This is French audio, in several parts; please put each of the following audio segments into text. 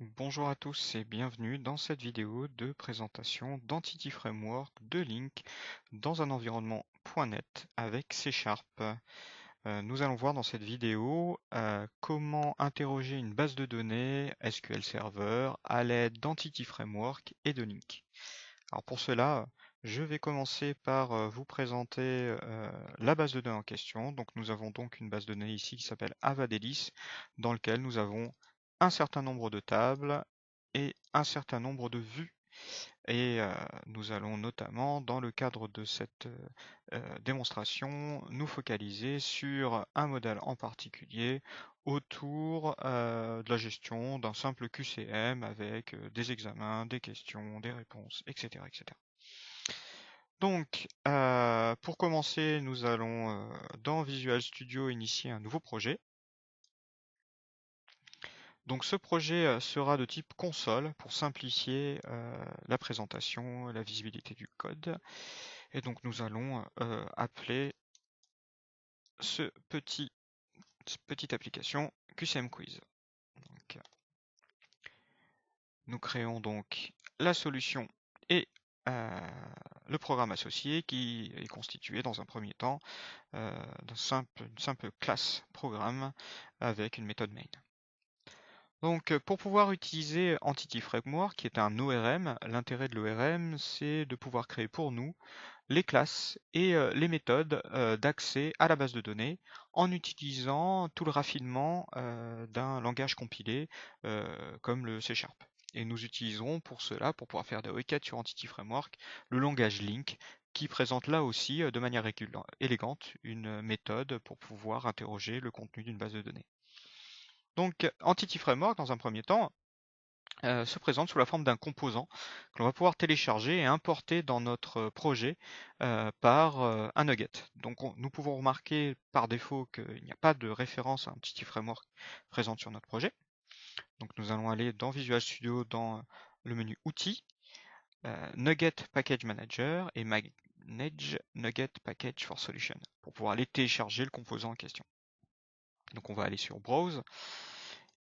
Bonjour à tous et bienvenue dans cette vidéo de présentation d'Entity Framework de Link dans un environnement .NET avec C#. Nous allons voir dans cette vidéo comment interroger une base de données SQL Server à l'aide d'Entity Framework et de Link. Alors pour cela, je vais commencer par vous présenter la base de données en question. Donc nous avons donc une base de données ici qui s'appelle Avadelis, dans lequel nous avons un certain nombre de tables et un certain nombre de vues. Et nous allons notamment, dans le cadre de cette démonstration, nous focaliser sur un modèle en particulier autour de la gestion d'un simple QCM avec des examens, des questions, des réponses, etc. etc. Donc, pour commencer, nous allons dans Visual Studio initier un nouveau projet. Donc ce projet sera de type console pour simplifier la présentation, la visibilité du code. Et donc nous allons appeler cette petite application QCM Quiz. Donc, nous créons donc la solution et le programme associé qui est constitué dans un premier temps d'une simple classe programme avec une méthode main. Donc, pour pouvoir utiliser Entity Framework, qui est un ORM, l'intérêt de l'ORM, c'est de pouvoir créer pour nous les classes et les méthodes d'accès à la base de données en utilisant tout le raffinement d'un langage compilé comme le C#. Et nous utiliserons pour cela, pour pouvoir faire des requêtes sur Entity Framework, le langage Link, qui présente là aussi de manière élégante une méthode pour pouvoir interroger le contenu d'une base de données. Donc, Entity Framework, dans un premier temps, se présente sous la forme d'un composant que l'on va pouvoir télécharger et importer dans notre projet par un nugget. Donc, nous pouvons remarquer par défaut qu'il n'y a pas de référence à Entity Framework présente sur notre projet. Donc, nous allons aller dans Visual Studio dans le menu Outils, Nugget Package Manager et Manage Nugget Package for Solution pour pouvoir aller télécharger le composant en question. Donc on va aller sur Browse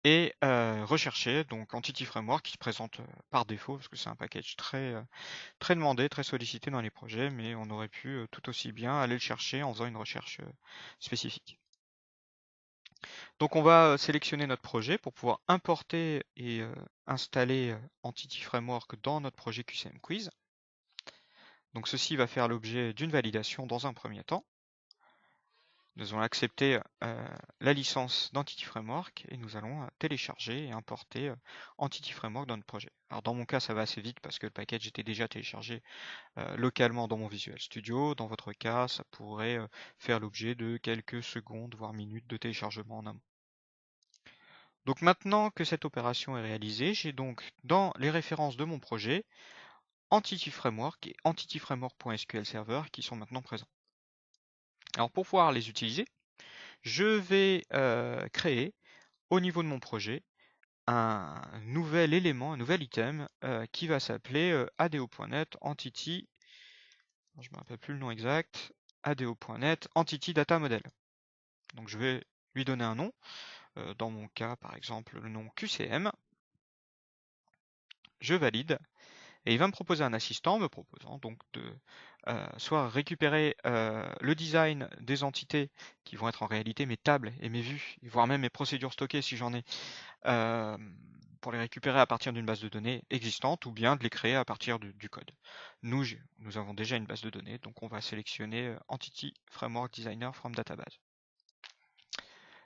et rechercher donc Entity Framework qui se présente par défaut parce que c'est un package très demandé, très sollicité dans les projets, mais on aurait pu tout aussi bien aller le chercher en faisant une recherche spécifique. Donc on va sélectionner notre projet pour pouvoir importer et installer Entity Framework dans notre projet QCM Quiz. Donc ceci va faire l'objet d'une validation dans un premier temps. Nous allons accepter la licence d'Entity Framework et nous allons télécharger et importer Entity Framework dans notre projet. Alors dans mon cas, ça va assez vite parce que le package était déjà téléchargé localement dans mon Visual Studio. Dans votre cas, ça pourrait faire l'objet de quelques secondes, voire minutes de téléchargement en amont. Donc maintenant que cette opération est réalisée, j'ai donc dans les références de mon projet Entity Framework et Entity Framework.SQL Server qui sont maintenant présents. Alors pour pouvoir les utiliser, je vais créer au niveau de mon projet un nouvel élément, un nouvel item qui va s'appeler ado.net entity, je ne me rappelle plus le nom exact, ado.net entity data model. Donc je vais lui donner un nom, dans mon cas par exemple le nom QCM, je valide et il va me proposer un assistant me proposant donc de soit récupérer le design des entités qui vont être en réalité mes tables et mes vues, voire même mes procédures stockées si j'en ai, pour les récupérer à partir d'une base de données existante ou bien de les créer à partir du code. Nous avons déjà une base de données, donc on va sélectionner Entity Framework Designer from Database.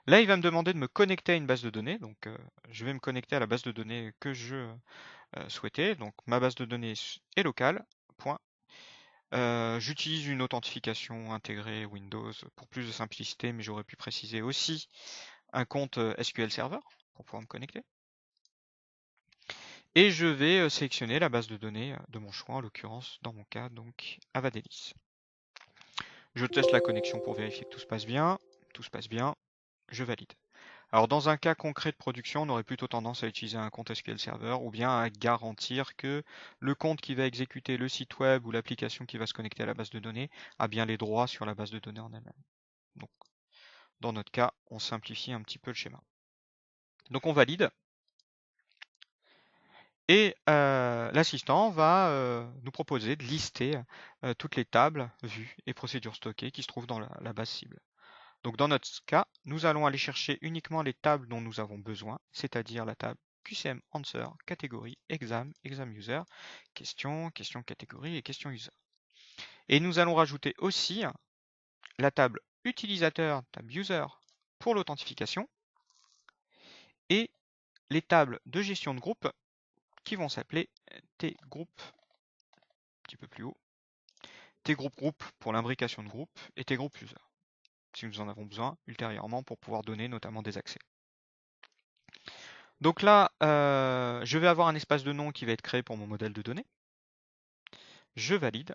Là, il va me demander de me connecter à une base de données, donc je vais me connecter à la base de données que je souhaitais. Donc ma base de données est locale, point. J'utilise une authentification intégrée Windows pour plus de simplicité, mais j'aurais pu préciser aussi un compte SQL Server pour pouvoir me connecter. Et je vais sélectionner la base de données de mon choix, en l'occurrence, dans mon cas, donc Avadelis. Je teste la connexion pour vérifier que tout se passe bien. Tout se passe bien, je valide. Alors dans un cas concret de production, on aurait plutôt tendance à utiliser un compte SQL Server ou bien à garantir que le compte qui va exécuter le site web ou l'application qui va se connecter à la base de données a bien les droits sur la base de données en elle-même. Donc dans notre cas, on simplifie un petit peu le schéma. Donc on valide. Et l'assistant va nous proposer de lister toutes les tables, vues et procédures stockées qui se trouvent dans la base cible. Donc dans notre cas, nous allons aller chercher uniquement les tables dont nous avons besoin, c'est-à-dire la table QCM Answer, catégorie, exam, exam user, question, question catégorie et question user. Et nous allons rajouter aussi la table utilisateur, table user pour l'authentification et les tables de gestion de groupe qui vont s'appeler T-group, un petit peu plus haut, T-group pour l'imbrication de groupe et T-group user, si nous en avons besoin ultérieurement pour pouvoir donner notamment des accès. Donc là, je vais avoir un espace de nom qui va être créé pour mon modèle de données. Je valide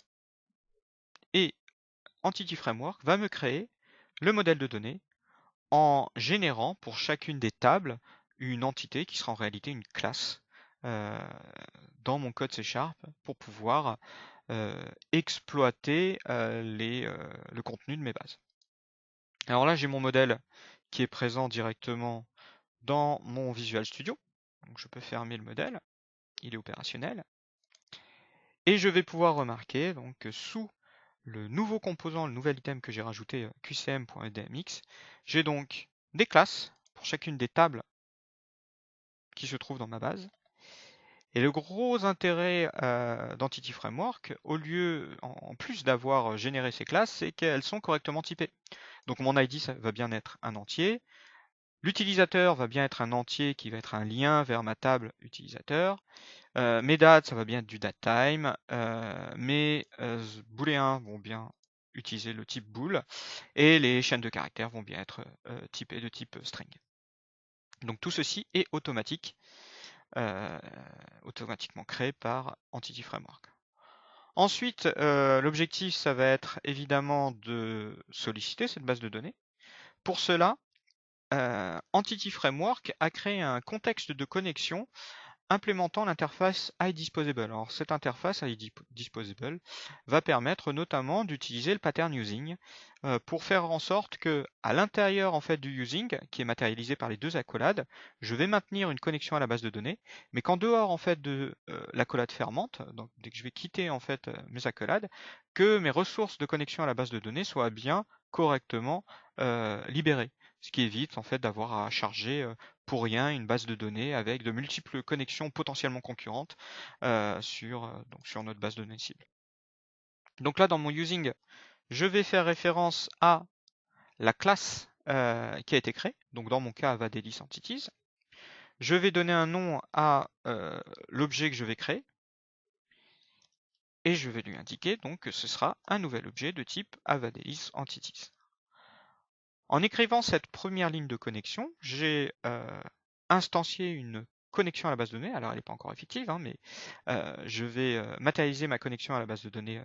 et Entity Framework va me créer le modèle de données en générant pour chacune des tables une entité qui sera en réalité une classe dans mon code C# pour pouvoir exploiter le contenu de mes bases. Alors là, j'ai mon modèle qui est présent directement dans mon Visual Studio. Donc je peux fermer le modèle, il est opérationnel. Et je vais pouvoir remarquer donc sous le nouveau composant, le nouvel item que j'ai rajouté qcm.edmx, j'ai donc des classes pour chacune des tables qui se trouvent dans ma base. Et le gros intérêt d'Entity Framework, au lieu, en plus d'avoir généré ces classes, c'est qu'elles sont correctement typées. Donc mon ID, ça va bien être un entier. L'utilisateur va bien être un entier qui va être un lien vers ma table utilisateur. Mes dates, ça va bien être du datetime. Mes booléens vont bien utiliser le type bool. Et les chaînes de caractères vont bien être typées de type string. Donc tout ceci est automatique, automatiquement créé par Entity Framework. Ensuite, l'objectif, ça va être évidemment de solliciter cette base de données. Pour cela, Entity Framework a créé un contexte de connexion implémentant l'interface iDisposable. Alors cette interface iDisposable va permettre notamment d'utiliser le pattern using pour faire en sorte que à l'intérieur en fait du using, qui est matérialisé par les deux accolades, je vais maintenir une connexion à la base de données, mais qu'en dehors en fait de l'accolade fermante, donc dès que je vais quitter en fait mes accolades, que mes ressources de connexion à la base de données soient bien correctement libérées. Ce qui évite en fait d'avoir à charger pour rien une base de données avec de multiples connexions potentiellement concurrentes sur notre base de données cible. Donc là, dans mon using, je vais faire référence à la classe qui a été créée. Donc dans mon cas, Avadelis Entities. Je vais donner un nom à l'objet que je vais créer. Et je vais lui indiquer donc que ce sera un nouvel objet de type Avadelis Entities. En écrivant cette première ligne de connexion, j'ai instancié une connexion à la base de données. Alors elle n'est pas encore effective, hein, mais je vais matérialiser ma connexion à la base de données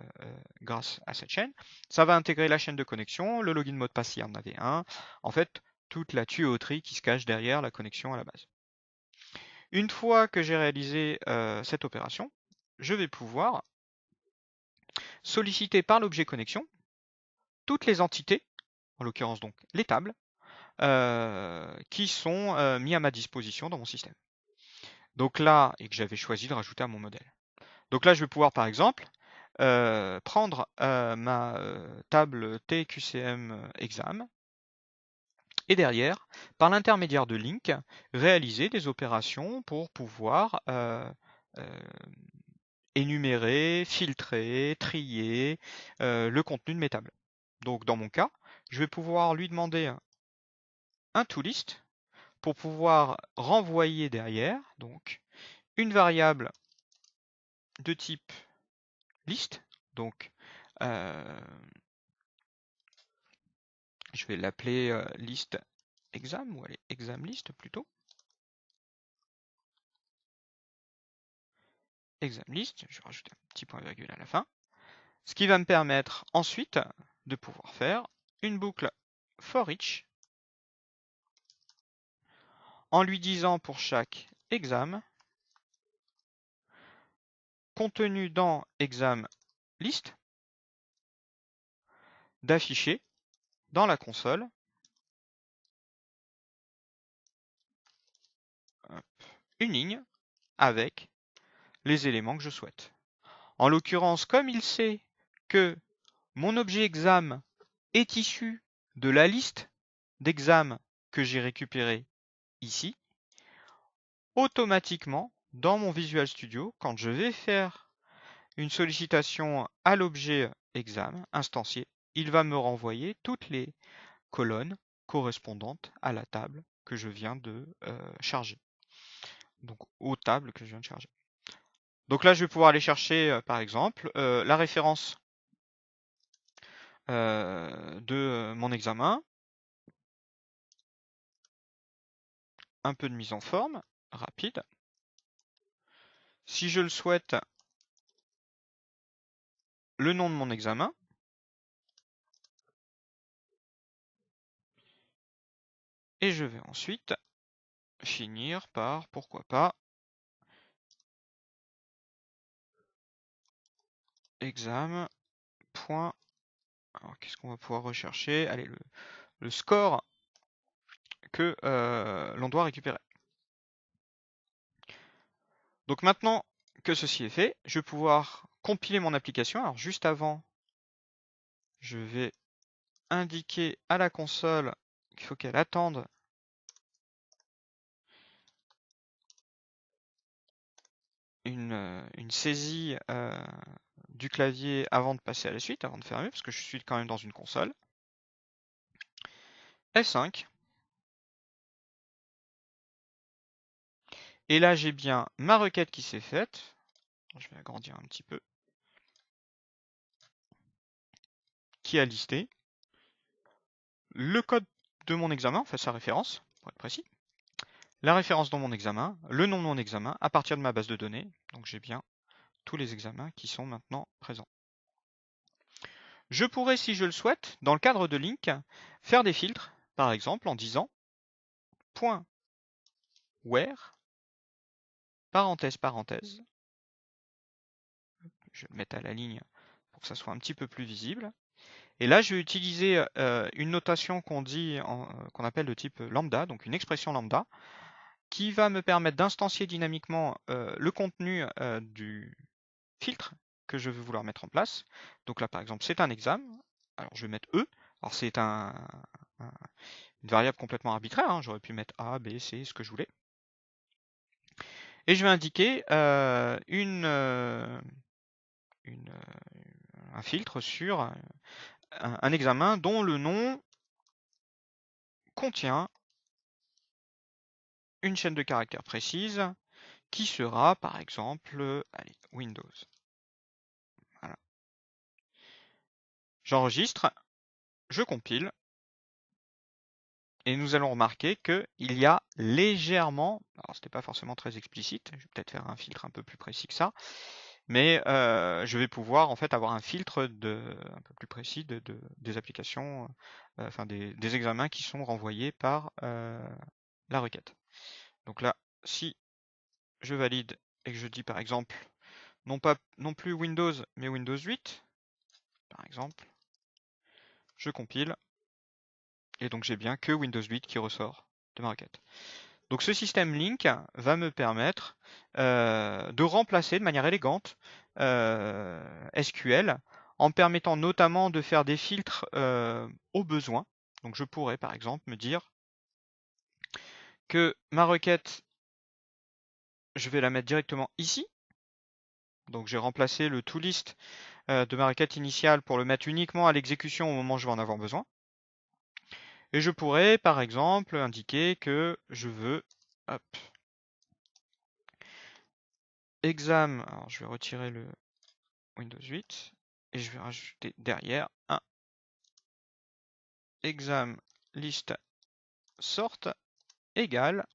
grâce à cette chaîne. Ça va intégrer la chaîne de connexion, le login mot de passe s'il y en avait un. En fait, toute la tuyauterie qui se cache derrière la connexion à la base. Une fois que j'ai réalisé cette opération, je vais pouvoir solliciter par l'objet connexion toutes les entités, en l'occurrence donc les tables, qui sont mis à ma disposition dans mon système. Donc là, et que j'avais choisi de rajouter à mon modèle. Donc là, je vais pouvoir par exemple prendre ma table TQCM exam et derrière, par l'intermédiaire de link, réaliser des opérations pour pouvoir énumérer, filtrer, trier le contenu de mes tables. Donc dans mon cas, je vais pouvoir lui demander un toList pour pouvoir renvoyer derrière donc une variable de type list. Donc je vais l'appeler list exam, ou allez, exam list plutôt. Exam list, je vais rajouter un petit point virgule à la fin. Ce qui va me permettre ensuite de pouvoir faire une boucle for each en lui disant pour chaque exam contenu dans exam list d'afficher dans la console une ligne avec les éléments que je souhaite. En l'occurrence, comme il sait que mon objet exam est issu de la liste d'exam que j'ai récupéré ici, automatiquement, dans mon Visual Studio, quand je vais faire une sollicitation à l'objet exam instancié, il va me renvoyer toutes les colonnes correspondantes à la table que je viens de charger. Donc aux tables que je viens de charger. Donc là, je vais pouvoir aller chercher, par exemple, la référence de mon examen, un peu de mise en forme, rapide. Si je le souhaite, le nom de mon examen. Et je vais ensuite finir par, pourquoi pas, exam. Point. Alors, qu'est-ce qu'on va pouvoir rechercher? Allez, le score que l'on doit récupérer. Donc maintenant que ceci est fait, je vais pouvoir compiler mon application. Alors juste avant, je vais indiquer à la console qu'il faut qu'elle attende une saisie du clavier avant de passer à la suite, avant de fermer, parce que je suis quand même dans une console. F5. Et là, j'ai bien ma requête qui s'est faite. Je vais agrandir un petit peu. Qui a listé le code de mon examen, enfin sa référence, pour être précis. La référence dans mon examen, le nom de mon examen, à partir de ma base de données. Donc j'ai bien tous les examens qui sont maintenant présents. Je pourrais, si je le souhaite, dans le cadre de Link, faire des filtres, par exemple en disant .where, parenthèse, parenthèse, je vais le mettre à la ligne pour que ça soit un petit peu plus visible. Et là, je vais utiliser une notation qu'on appelle de type lambda, donc une expression lambda, qui va me permettre d'instancier dynamiquement le contenu du filtre que je veux vouloir mettre en place. Donc là, par exemple, c'est un exam. Alors, je vais mettre E. Alors, c'est une variable complètement arbitraire. Hein. J'aurais pu mettre A, B, C, ce que je voulais. Et je vais indiquer un filtre sur un examen dont le nom contient une chaîne de caractères précise qui sera par exemple allez, Windows. Voilà. J'enregistre, je compile et nous allons remarquer qu'il y a légèrement, alors c'était pas forcément très explicite, je vais peut-être faire un filtre un peu plus précis que ça, mais je vais pouvoir en fait avoir un filtre un peu plus précis des applications, enfin des examens qui sont renvoyés par la requête. Donc là, si je valide et que je dis par exemple non plus Windows mais Windows 8, par exemple, je compile et donc j'ai bien que Windows 8 qui ressort de ma requête. Donc ce système Link va me permettre de remplacer de manière élégante SQL en permettant notamment de faire des filtres au besoin. Donc je pourrais par exemple me dire que ma requête, je vais la mettre directement ici. Donc j'ai remplacé le toList de ma requête initiale pour le mettre uniquement à l'exécution au moment où je vais en avoir besoin. Et je pourrais par exemple indiquer que je veux hop, exam, alors je vais retirer le Windows 8 et je vais rajouter derrière un exam list sort égale,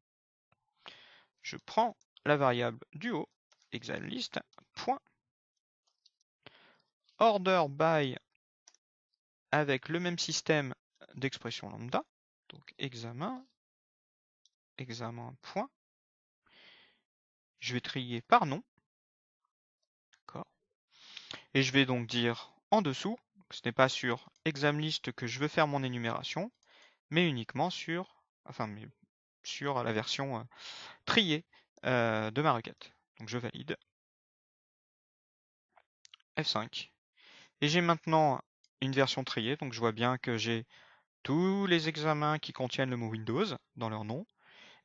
je prends la variable du haut, exam list, point, order by avec le même système d'expression lambda, donc examen, point, je vais trier par nom, d'accord, et je vais donc dire en dessous, que ce n'est pas sur exam list que je veux faire mon énumération, mais uniquement sur la version triée de ma requête. Donc je valide. F5. Et j'ai maintenant une version triée, donc je vois bien que j'ai tous les examens qui contiennent le mot Windows dans leur nom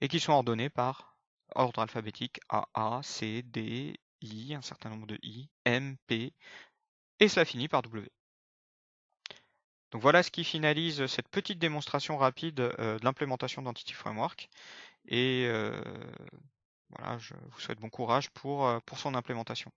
et qui sont ordonnés par ordre alphabétique A, C, D, I, un certain nombre de I, M, P, et cela finit par W. Donc voilà ce qui finalise cette petite démonstration rapide de l'implémentation d'Entity Framework. Et voilà, je vous souhaite bon courage pour son implémentation.